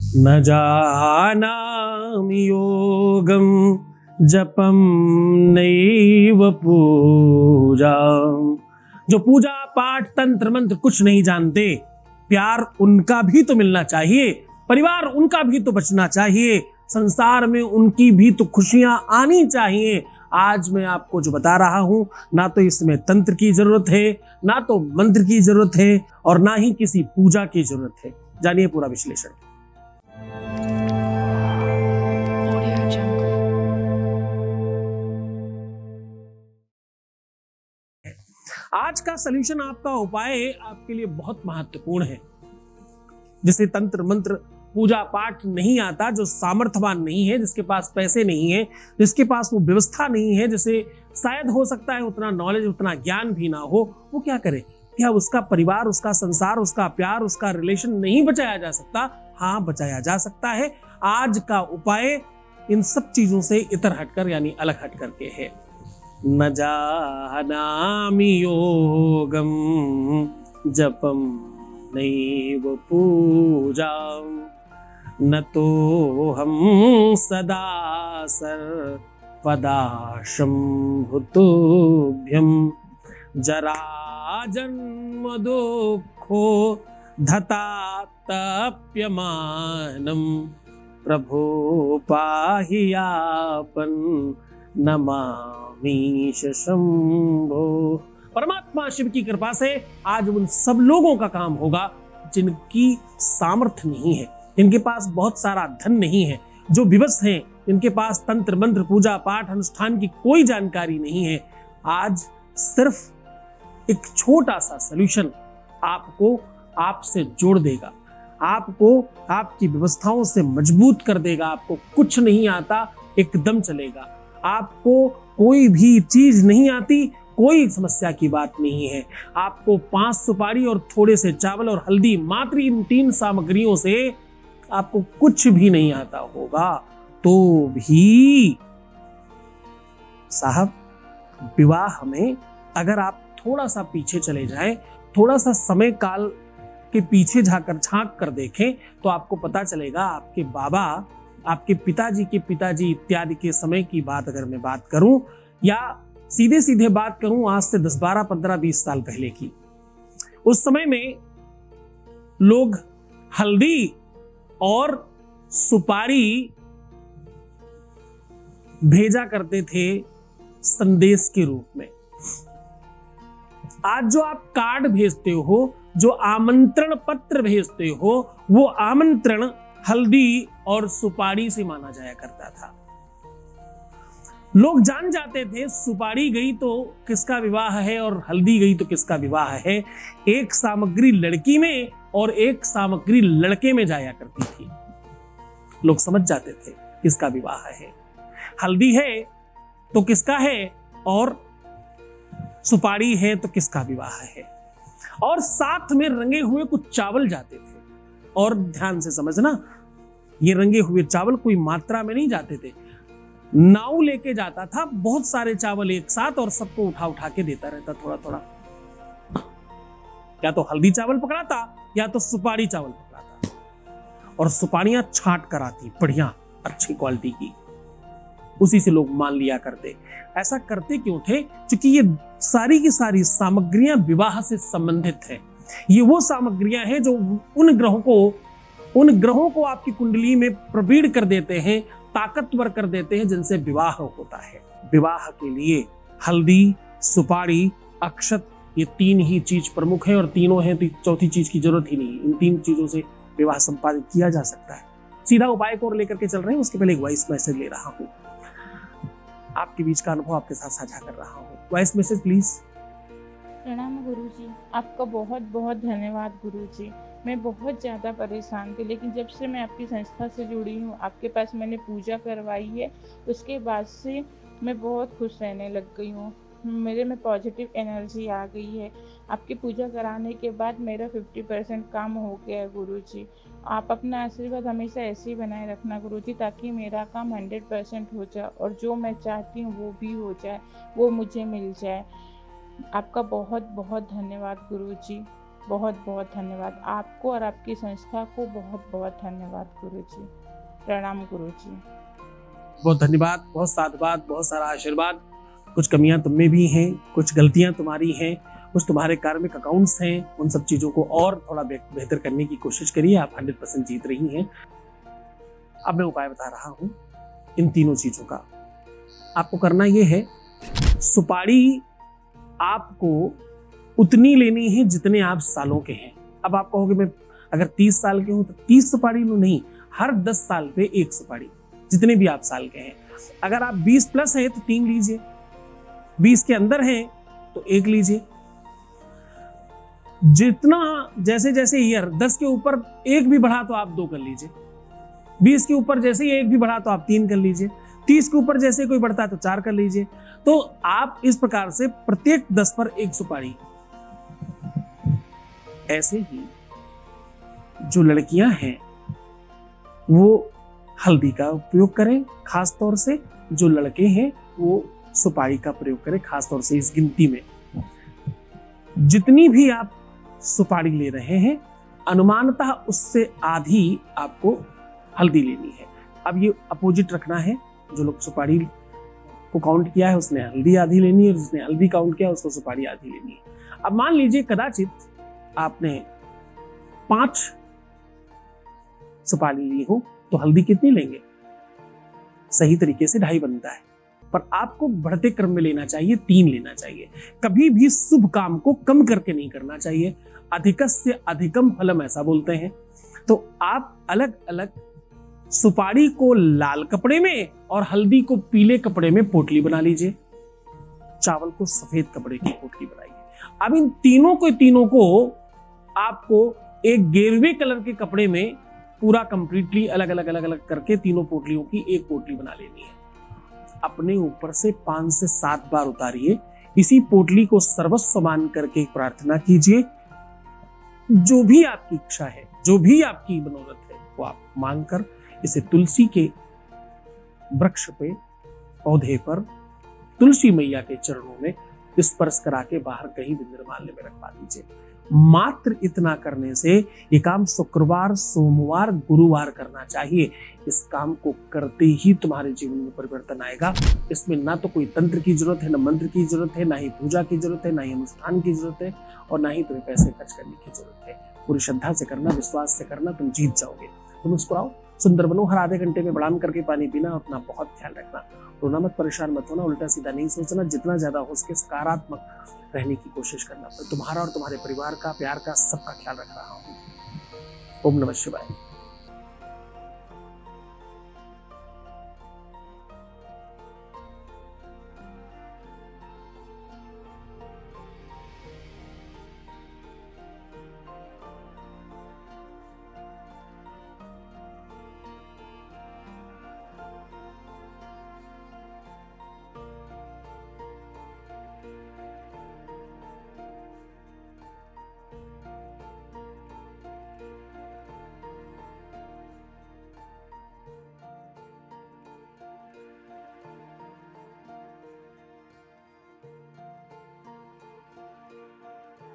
न जानामि योगं जपं नैव पूजा। जो पूजा पाठ तंत्र मंत्र कुछ नहीं जानते, प्यार उनका भी तो मिलना चाहिए, परिवार उनका भी तो बचना चाहिए, संसार में उनकी भी तो खुशियां आनी चाहिए। आज मैं आपको जो बता रहा हूं, ना तो इसमें तंत्र की जरूरत है, ना तो मंत्र की जरूरत है, और ना ही किसी पूजा की जरूरत है। जानिए पूरा विश्लेषण। आज का सलूशन, आपका उपाय आपके लिए बहुत महत्वपूर्ण है। जिसे तंत्र मंत्र पूजा पाठ नहीं आता, जो सामर्थ्यवान नहीं है, जिसके पास पैसे नहीं है, जिसके पास वो व्यवस्था नहीं है, जिसे शायद हो सकता है उतना नॉलेज उतना ज्ञान भी ना हो, वो क्या करे? क्या उसका परिवार, उसका संसार, उसका प्यार, उसका रिलेशन नहीं बचाया जा सकता? हाँ, बचाया जा सकता है। आज का उपाय इन सब चीजों से इतर हटकर यानी अलग हट करके है। न जानामि योगं जपं नैव पूजा, न तो हम सदा सर्वदा शंभुतुभ्यं जरा जन्म दुःखो धता तप्यमानं प्रभो पाहि यापन नमामीश शंभो। परमात्मा शिव की कृपा से आज उन सब लोगों का काम होगा जिनकी सामर्थ्य नहीं है, जिनके पास बहुत सारा धन नहीं है, जो विवश हैं, जिनके पास तंत्र मंत्र पूजा पाठ अनुष्ठान की कोई जानकारी नहीं है। आज सिर्फ एक छोटा सा सलूशन आपको आपसे जोड़ देगा, आपको आपकी व्यवस्थाओं से मजबूत कर देगा। आपको कुछ नहीं आता, एकदम चलेगा। आपको कोई भी चीज नहीं आती, कोई समस्या की बात नहीं है। आपको 5 सुपारी और थोड़े से चावल और हल्दी, मात्र इन 3 सामग्रियों से आपको कुछ भी नहीं आता होगा, तो भी साहब, विवाह में अगर आप थोड़ा सा पीछे चले जाएं, थोड़ा सा समय काल के पीछे झांक कर देखें, तो आपको पता चलेगा आपके बाबा, आपके पिताजी के पिताजी इत्यादि के समय की बात अगर मैं बात करूं, या सीधे सीधे बात करूं आज से 10, 12, 15, 20 साल पहले की, उस समय में लोग हल्दी और सुपारी भेजा करते थे संदेश के रूप में। आज जो आप कार्ड भेजते हो, जो आमंत्रण पत्र भेजते हो, वो आमंत्रण हल्दी और सुपारी से माना जाया करता था। लोग जान जाते थे सुपारी गई तो किसका विवाह है और हल्दी गई तो किसका विवाह है। एक सामग्री लड़की में और एक सामग्री लड़के में जाया करती थी। लोग समझ जाते थे किसका विवाह है, हल्दी है तो किसका है, और सुपारी है तो किसका विवाह है। और साथ में रंगे हुए कुछ चावल जाते थे। और ध्यान से समझना, ये रंगे हुए चावल कोई मात्रा में नहीं जाते थे। नाव लेके जाता था बहुत सारे चावल एक साथ, और सबको उठा उठा के देता रहता थोड़ा थोड़ा। या तो हल्दी चावल पकड़ाता या तो सुपारी चावल पकड़ाता, और सुपारियां छांट कर आती बढ़िया अच्छी क्वालिटी की, उसी से लोग मान लिया करते। ऐसा करते क्यों थे? क्योंकि ये सारी की सारी सामग्रियां विवाह से संबंधित है। ये वो सामग्रियां हैं जो उन ग्रहों को आपकी कुंडली में प्रवीण कर देते हैं, ताकतवर कर देते हैं, जिनसे विवाह होता है। विवाह के लिए हल्दी, सुपारी, अक्षत, ये 3 ही चीज प्रमुख है, और तीनों हैं तो चौथी चीज की जरूरत ही नहीं। इन 3 चीजों से विवाह संपादित किया जा सकता है। सीधा उपाय को लेकर के चल रहे हैं, उसके पहले एक वॉइस मैसेज ले रहा हूं। आपके बीच का अनुभव आपके साथ साझा कर रहा हूं। Voice message please. प्रणाम गुरुजी, आपका बहुत बहुत धन्यवाद गुरुजी। मैं बहुत ज़्यादा परेशान थी, लेकिन जब से मैं आपकी संस्था से जुड़ी हूँ, आपके पास मैंने पूजा करवाई है, उसके बाद से मैं बहुत खुश रहने लग गई हूँ। मेरे में पॉजिटिव एनर्जी आ गई है। आपकी पूजा कराने के बाद मेरा 50% काम हो गया है गुरुजी। आप अपना आशीर्वाद हमेशा ऐसे ही बनाए रखना गुरुजी, ताकि मेरा काम 100% हो जाए, और जो मैं चाहती हूँ वो भी हो जाए, वो मुझे मिल जाए। आपका बहुत बहुत धन्यवाद गुरुजी। बहुत बहुत धन्यवाद आपको और आपकी संस्था को। बहुत बहुत धन्यवाद गुरुजी। प्रणाम गुरुजी। बहुत धन्यवाद, बहुत साधुवाद, बहुत सारा आशीर्वाद। कुछ कमियां तुम में भी हैं, कुछ गलतियां तुम्हारी हैं, कुछ तुम्हारे कार्मिक अकाउंट्स हैं, उन सब चीजों को और थोड़ा बेहतर करने की कोशिश करिए। आप 100% जीत रही हैं। अब मैं उपाय बता रहा हूं इन तीनों चीजों का। आपको करना यह है, सुपारी आपको उतनी लेनी है जितने आप सालों के हैं। अब आप कहोगे मैं अगर 30 साल के हूं तो 30 सुपारी लूं? नहीं, हर 10 साल पे एक सुपारी, जितने भी आप साल के हैं। अगर आप 20 प्लस हैं तो 3 लीजिए, 20 के अंदर हैं तो 1 लीजिए। जितना जैसे जैसे ईयर 10 के ऊपर 1 भी बढ़ा तो आप 2 कर लीजिए, 20 के ऊपर जैसे ही 1 भी बढ़ा तो आप 3 कर लीजिए, 30 के ऊपर जैसे कोई बढ़ता है तो 4 कर लीजिए। तो आप इस प्रकार से प्रत्येक 10 पर 1 सुपारी। ऐसे ही जो लड़कियां हैं वो हल्दी का उपयोग करें, खास तौर से जो लड़के हैं वो सुपारी का प्रयोग करें, खास तौर से इस गिनती में। जितनी भी आप सुपारी ले रहे हैं अनुमानतः उससे आधी आपको हल्दी लेनी है। अब ये अपोजिट रखना है, जो लोग सुपारी को काउंट किया है उसने हल्दी आधी लेनी है, और जिसने हल्दी काउंट किया उसको सुपारी आधी लेनी है। अब मान लीजिए कदाचित आपने 5 सुपारी ली हो तो हल्दी कितनी लेंगे? सही तरीके से 2.5 बनता है, पर आपको बढ़ते क्रम में लेना चाहिए, 3 लेना चाहिए। कभी भी शुभ काम को कम करके नहीं करना चाहिए। अधिकस्य अधिकम फलम ऐसा बोलते हैं। तो आप अलग अलग सुपारी को लाल कपड़े में और हल्दी को पीले कपड़े में पोटली बना लीजिए, चावल को सफेद कपड़े की पोटली बनाइए। अब इन तीनों को आपको एक गेरुए कलर के कपड़े में पूरा कंप्लीटली अलग अलग करके तीनों पोटलियों की एक पोटली बना लेनी है। अपने ऊपर से 5 से 7 बार उतारिए। इसी पोटली को सर्वस्व मान करके प्रार्थना कीजिए। जो भी आपकी इच्छा है, जो भी आपकी मनोरथ है, वो आप मांगकर इसे तुलसी के वृक्ष पे, पौधे पर, तुलसी मैया के चरणों में स्पर्श करा के बाहर कहीं भी निर्माल्य में रखवा दीजिए। मात्र इतना करने से ये काम शुक्रवार, सोमवार, गुरुवार करना चाहिए। इस काम को करते ही तुम्हारे जीवन में परिवर्तन आएगा। इसमें ना तो कोई तंत्र की जरूरत है, ना मंत्र की जरूरत है, ना ही पूजा की जरूरत है, ना ही अनुष्ठान की जरूरत है, और ना ही तुम्हें पैसे खर्च करने की जरूरत है। पूरी श्रद्धा से करना, विश्वास से करना, तुम जीत जाओगे। तुम मुस्कुराओ, सुंदर बनो, हर आधे घंटे में बढ़ाम करके पानी पीना, अपना बहुत ख्याल रखना। रोना मत, परेशान मत होना, उल्टा सीधा नहीं सोचना। जितना ज्यादा हो सके सकारात्मक रहने की कोशिश करना। तुम्हारा और तुम्हारे परिवार का, प्यार का, सबका ख्याल रख रहा हूँ। ओम नमः शिवाय।